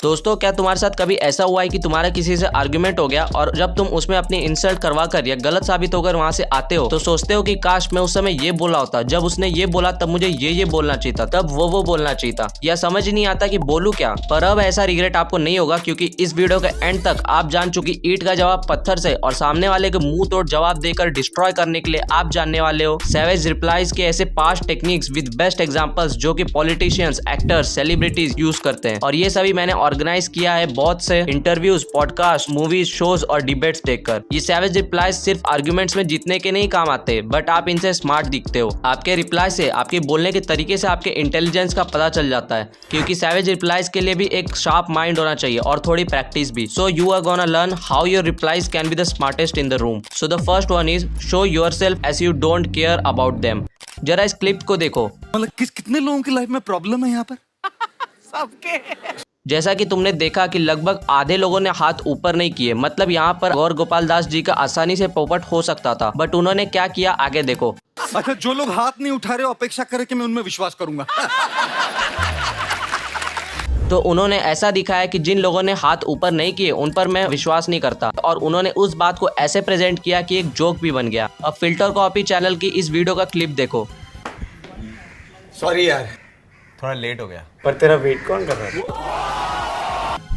दोस्तों, क्या तुम्हारे साथ कभी ऐसा हुआ है कि तुम्हारा किसी से आर्गुमेंट हो गया और जब तुम उसमें अपनी इंसल्ट करवा कर या गलत साबित होकर वहां से आते हो तो सोचते हो कि काश मैं उस समय ये बोला होता, जब उसने ये बोला तब मुझे ये बोलना चाहिए था, तब वो बोलना चाहिए था, या समझ नहीं आता कि बोलूं क्या। पर अब ऐसा रिग्रेट आपको नहीं होगा, क्योंकि इस वीडियो के एंड तक आप जान चुकी ईंट का जवाब पत्थर से और सामने वाले के मुंह तोड़ जवाब देकर डिस्ट्रॉय करने के लिए आप जानने वाले हो सैवेज रिप्लाईज के ऐसे 5 टेक्निक्स विद बेस्ट एग्जांपल्स जो कि पॉलिटिशियंस, एक्टर्स, सेलिब्रिटीज यूज करते हैं। और ये सभी मैंने ऑर्गेनाइज किया है बहुत से इंटरव्यूज, पॉडकास्ट, मूवीज, शोज और डिबेट्स देखकर। ये सैवेज रिप्लाईज सिर्फ आर्गुमेंट्स में जीतने के नहीं काम आते, बट आप इनसे स्मार्ट दिखते हो। आपके रिप्लाई से, आपके बोलने के तरीके से आपके इंटेलिजेंस का पता चल जाता है, क्योंकि सैवेज रिप्लाईज के लिए भी एक शार्प माइंड होना चाहिए और थोड़ी प्रैक्टिस भी। So you are gonna learn how your replies can be the smartest in the room. So the first one is show yourself as you don't care about them. जरा इस clip को देखो। मतलब कितने लोगों की लाइफ में प्रॉब्लम है यहाँ पर? सबके। जैसा कि तुमने देखा कि लगभग आधे लोगों ने हाथ ऊपर नहीं किए, मतलब यहाँ पर गौर गोपाल दास जी का आसानी से पोपट हो सकता था, बट उन्होंने क्या किया आगे देखो। अच्छा, जो लोग हाथ नहीं उठा रहे हो अपेक्षा करें कि मैं उनमें विश्वास करूंगा। तो उन्होंने ऐसा दिखाया कि जिन लोगों ने हाथ ऊपर नहीं किए उन पर मैं विश्वास नहीं करता, और उन्होंने उस बात को ऐसे प्रेजेंट किया कि एक जोक भी बन गया। अब फिल्टर कॉपी चैनल की इस वीडियो का क्लिप देखो। सॉरी यार, थोड़ा लेट हो गया। पर तेरा वेट कौन कर रहा है?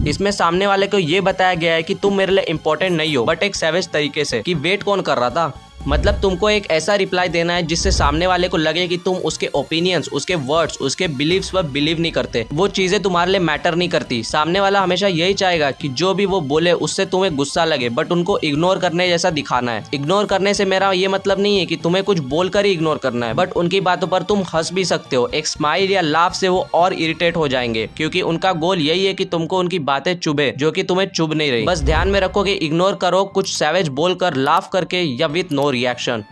इसमें सामने वाले को ये बताया गया है कि तुम मेरे लिए इम्पोर्टेंट नहीं हो, बट एक सैवेज तरीके से, कि वेट कौन कर रहा था। मतलब तुमको एक ऐसा रिप्लाई देना है जिससे सामने वाले को लगे कि तुम उसके ओपिनियंस, उसके वर्ड्स, उसके बिलीव्स पर बिलीव नहीं करते, वो चीजें तुम्हारे लिए मैटर नहीं करती। सामने वाला हमेशा यही चाहेगा कि जो भी वो बोले उससे तुम्हें गुस्सा लगे, बट उनको इग्नोर करने जैसा दिखाना है। इग्नोर करने से मेरा ये मतलब नहीं है कि तुम्हें कुछ बोलकर ही इग्नोर करना है, बट उनकी बातों पर तुम हंस भी सकते हो। एक स्माइल या लाफ से वो और इरिटेट हो जाएंगे, क्योंकि उनका गोल यही है कि तुमको उनकी बातें चुभे, जो कि तुम्हें चुभ नहीं रही। बस ध्यान में रखो कि इग्नोर करो कुछ सैवेज बोलकर, लाफ करके या विथ नो रिएक्शन।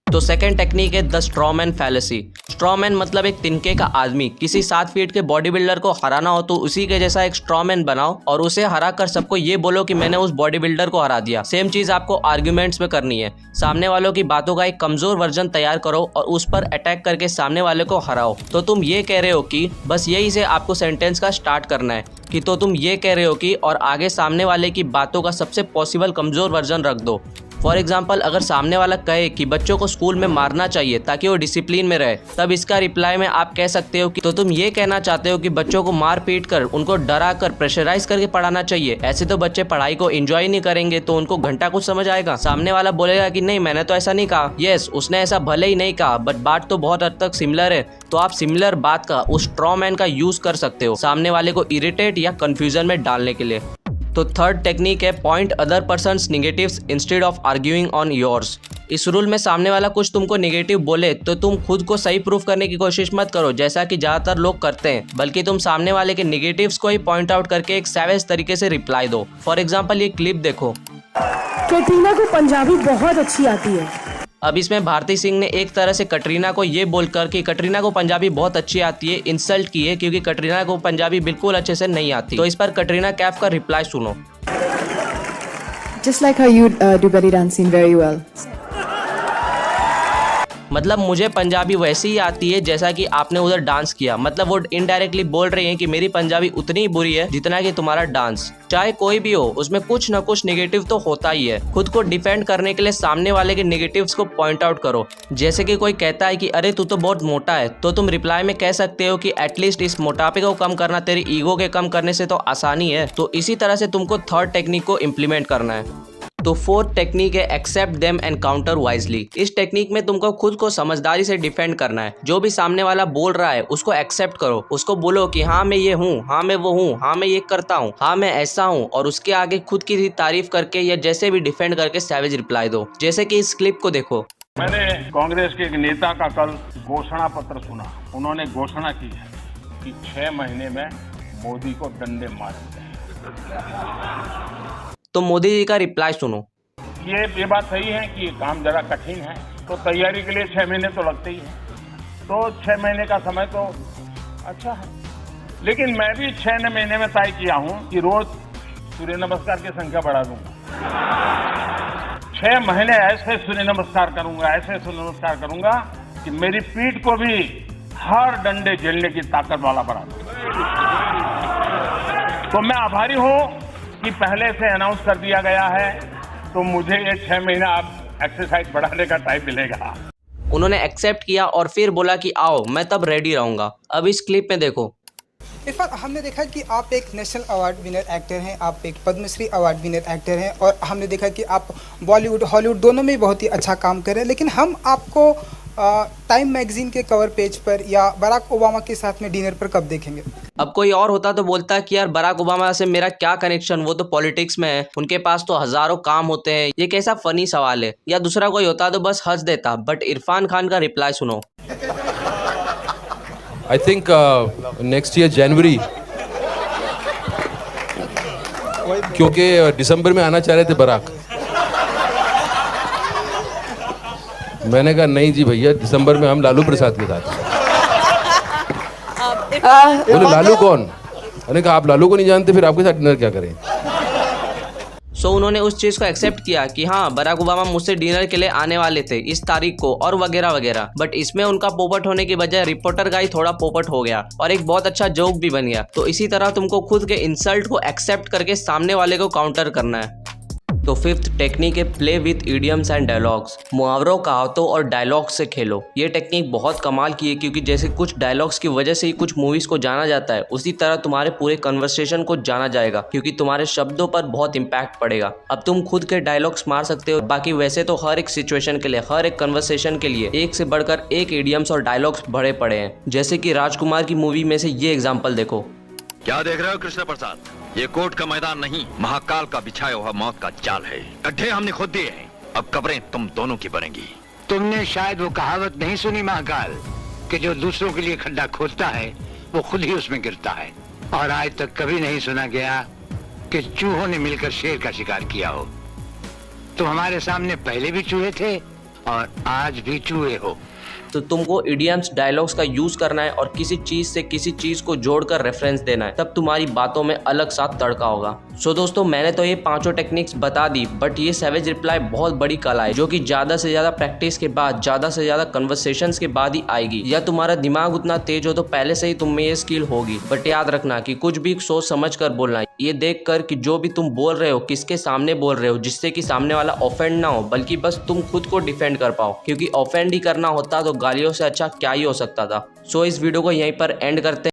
तो सेकंड टेक्निक है द स्ट्रॉमैन फैलेसी। स्ट्रॉमैन मतलब एक तिनके का आदमी। किसी 7 फीट के बॉडी बिल्डर को हराना हो तो उसी के जैसा एक स्ट्रॉमैन बनाओ और उसे हरा कर सबको ये बोलो कि मैंने उस बॉडी बिल्डर को हरा दिया। सेम चीज आपको आर्ग्यूमेंट्स में करनी है। सामने वालों की बातों का एक कमजोर वर्जन तैयार करो और उस पर अटैक करके सामने वाले को हराओ। तो तुम ये कह रहे हो कि बस यही से आपको सेंटेंस का स्टार्ट करना है कि तो तुम ये कह रहे हो कि, और आगे सामने वाले की बातों का सबसे पॉसिबल कमजोर वर्जन रख दो। फॉर एग्जाम्पल, अगर सामने वाला कहे कि बच्चों को स्कूल में मारना चाहिए ताकि वो डिसिप्लिन में रहे, तब इसका रिप्लाई में आप कह सकते हो कि तो तुम ये कहना चाहते हो कि बच्चों को मार पीट कर, उनको डरा कर, प्रेशराइज करके पढ़ाना चाहिए। ऐसे तो बच्चे पढ़ाई को एंजॉय नहीं करेंगे, तो उनको घंटा कुछ समझ आएगा। सामने वाला बोलेगा कि नहीं, मैंने तो ऐसा नहीं कहा। यस, उसने ऐसा भले ही नहीं कहा, बट बात तो बहुत हद तक सिमिलर है। तो आप सिमिलर बात का, उस स्ट्रॉमैन का यूज कर सकते हो सामने वाले को इरिटेट या कंफ्यूजन में डालने के लिए। तो थर्ड टेक्निक है point other persons negatives instead of arguing on yours. इस रूल में सामने वाला कुछ तुमको नेगेटिव बोले तो तुम खुद को सही प्रूफ करने की कोशिश मत करो, जैसा कि ज्यादातर लोग करते हैं, बल्कि तुम सामने वाले के नेगेटिव्स को ही पॉइंट आउट करके एक सैवेज तरीके से रिप्लाई दो। फॉर एग्जाम्पल, ये क्लिप देखो। कैटरीना को पंजाबी बहुत अच्छी आती है। अब इसमें भारती सिंह ने एक तरह से कटरीना को ये बोलकर कि कटरीना को पंजाबी बहुत अच्छी आती है इंसल्ट की है, क्योंकि कटरीना को पंजाबी बिल्कुल अच्छे से नहीं आती। तो इस पर कटरीना कैफ का रिप्लाई सुनो। Just like how you do belly dancing very well. मतलब मुझे पंजाबी वैसी ही आती है जैसा कि आपने उधर डांस किया। मतलब वो इनडायरेक्टली बोल रही हैं कि मेरी पंजाबी उतनी ही बुरी है जितना कि तुम्हारा डांस। चाहे कोई भी हो, उसमें कुछ न कुछ नेगेटिव तो होता ही है। खुद को डिफेंड करने के लिए सामने वाले के नेगेटिव्स को पॉइंट आउट करो। जैसे कि कोई कहता है कि अरे तू तो बहुत मोटा है, तो तुम रिप्लाई में कह सकते हो कि एटलीस्ट इस मोटापे को कम करना तेरी ईगो के कम करने से तो आसानी है। तो इसी तरह से तुमको थर्ड टेक्निक को इम्प्लीमेंट करना है। तो फोर्थ टेक्निक है accept them and counter wisely. इस टेक्निक में तुमको खुद को समझदारी से डिफेंड करना है। जो भी सामने वाला बोल रहा है उसको एक्सेप्ट करो, उसको बोलो कि हाँ मैं ये हूँ, हाँ मैं वो हूँ, हाँ मैं ये करता हूँ, हाँ मैं ऐसा हूँ, और उसके आगे खुद की तारीफ करके या जैसे भी डिफेंड करके सैवेज रिप्लाई दो। जैसे कि इस क्लिप को देखो। मैंने कांग्रेस के एक नेता का कल घोषणा पत्र सुना। उन्होंने घोषणा की है कि 6 महीने में मोदी को डंडे मारेंगे। तो मोदी जी का रिप्लाई सुनो। ये बात सही है कि काम जरा कठिन है, तो तैयारी के लिए 6 महीने तो लगते ही हैं। तो 6 महीने का समय तो अच्छा है, लेकिन मैं भी 6 महीने में तय किया हूं कि रोज सूर्य नमस्कार की संख्या बढ़ा दूंगा। 6 महीने ऐसे सूर्य नमस्कार करूंगा, ऐसे सूर्य नमस्कार करूंगा कि मेरी पीठ को भी हर डंडे झेलने की ताकत वाला बना दूंगा। तो मैं आभारी हूं कि पहले से अनाउंस कर दिया गया है, तो मुझे ये 6 महीना आप एक्सरसाइज बढ़ाने का टाइम मिलेगा। उन्होंने एक्सेप्ट किया और फिर बोला कि आओ मैं तब रेडी रहूंगा। अब इस क्लिप में देखो। इरफान, हमने देखा कि आप एक नेशनल अवार्ड विनर एक्टर हैं, आप एक पद्मश्री अवार्ड विनर एक्टर हैं और हमने देखा कि आप बॉलीवुड हॉलीवुड दोनों में बहुत ही अच्छा काम कर रहे हैं, लेकिन हम आपको टाइम मैगजीन के कवर पेज पर या बराक ओबामा के साथ में डिनर पर कब देखेंगे? अब कोई और होता तो बोलता कि यार बराक ओबामा से मेरा क्या कनेक्शन, वो तो पॉलिटिक्स में है, उनके पास तो हजारों काम होते हैं, ये कैसा फनी सवाल है। या दूसरा कोई होता तो बस हंस देता। बट इरफान खान का रिप्लाई सुनो। I think next year January, क्योंकि दिसंबर में आना चाह रहे थे बराक। मैंने कहा नहीं जी भैया, दिसंबर में हम लालू प्रसाद के साथ। बोले लालू कौन? मैंने कहा आप लालू को नहीं जानते, फिर आपके साथ डिनर क्या करें। सो उन्होंने उस चीज को एक्सेप्ट किया कि हाँ बराक ओबामा मुझसे डिनर के लिए आने वाले थे इस तारीख को और वगैरह वगैरह। बट इसमें उनका पोपट होने की बजाय रिपोर्टर का ही थोड़ा पोपट हो गया और एक बहुत अच्छा जोक भी बन गया। तो इसी तरह तुमको खुद के इंसल्ट को एक्सेप्ट करके सामने वाले को काउंटर करना है। तो फिफ्थ टेक्निक है play with idioms and dialogues. मुहावरों, कहावतों और डायलॉग्स से खेलो। ये टेक्निक बहुत कमाल की है, क्योंकि जैसे कुछ डायलॉग्स की वजह से ही कुछ मूवीज को जाना जाता है, उसी तरह तुम्हारे पूरे कन्वर्सेशन को जाना जाएगा, क्योंकि तुम्हारे शब्दों पर बहुत इम्पैक्ट पड़ेगा। अब तुम खुद के डायलॉग्स मार सकते हो। बाकी वैसे तो हर एक सिचुएशन के लिए, हर एक कन्वर्सेशन के लिए एक से बढ़कर एक इडियम्स और डायलॉग्स भरे पड़े हैं। जैसे कि राजकुमार की मूवी में से ये एग्जाम्पल देखो। क्या देख रहे हो कृष्ण प्रसाद? ये कोर्ट का मैदान नहीं, महाकाल का बिछाया हुआ मौत का जाल है। गड्ढे हमने खुद दिए हैं, अब कब्रें तुम दोनों की बनेंगी। तुमने शायद वो कहावत नहीं सुनी महाकाल, कि जो दूसरों के लिए खड्डा खोदता है वो खुद ही उसमें गिरता है। और आज तक कभी नहीं सुना गया कि चूहों ने मिलकर शेर का शिकार किया हो। तुम हमारे सामने पहले भी चूहे थे और आज भी चूहे हो। तो तुमको इडियम्स, डायलॉग्स का यूज करना है और किसी चीज से किसी चीज को जोड़कर रेफरेंस देना है, तब तुम्हारी बातों में अलग सा तड़का होगा। सो दोस्तों, मैंने तो ये 5 टेक्निक्स बता दी, बट ये सैवेज रिप्लाई बहुत बड़ी कला है, जो कि ज्यादा से ज्यादा प्रैक्टिस के बाद, ज्यादा से ज्यादा कन्वर्सेशंस के बाद ही आएगी। या तुम्हारा दिमाग उतना तेज हो तो पहले से ही तुम में ये स्किल होगी। बट याद रखना कि कुछ भी सोच समझ कर बोलना है, ये देख कर कि जो भी तुम बोल रहे हो किसके सामने बोल रहे हो, जिससे कि सामने वाला ऑफेंड ना हो, बल्कि बस तुम खुद को डिफेंड कर पाओ। क्योंकि ऑफेंड ही करना होता तो गालियों से अच्छा क्या ही हो सकता था। सो इस वीडियो को यहीं पर एंड करते हैं।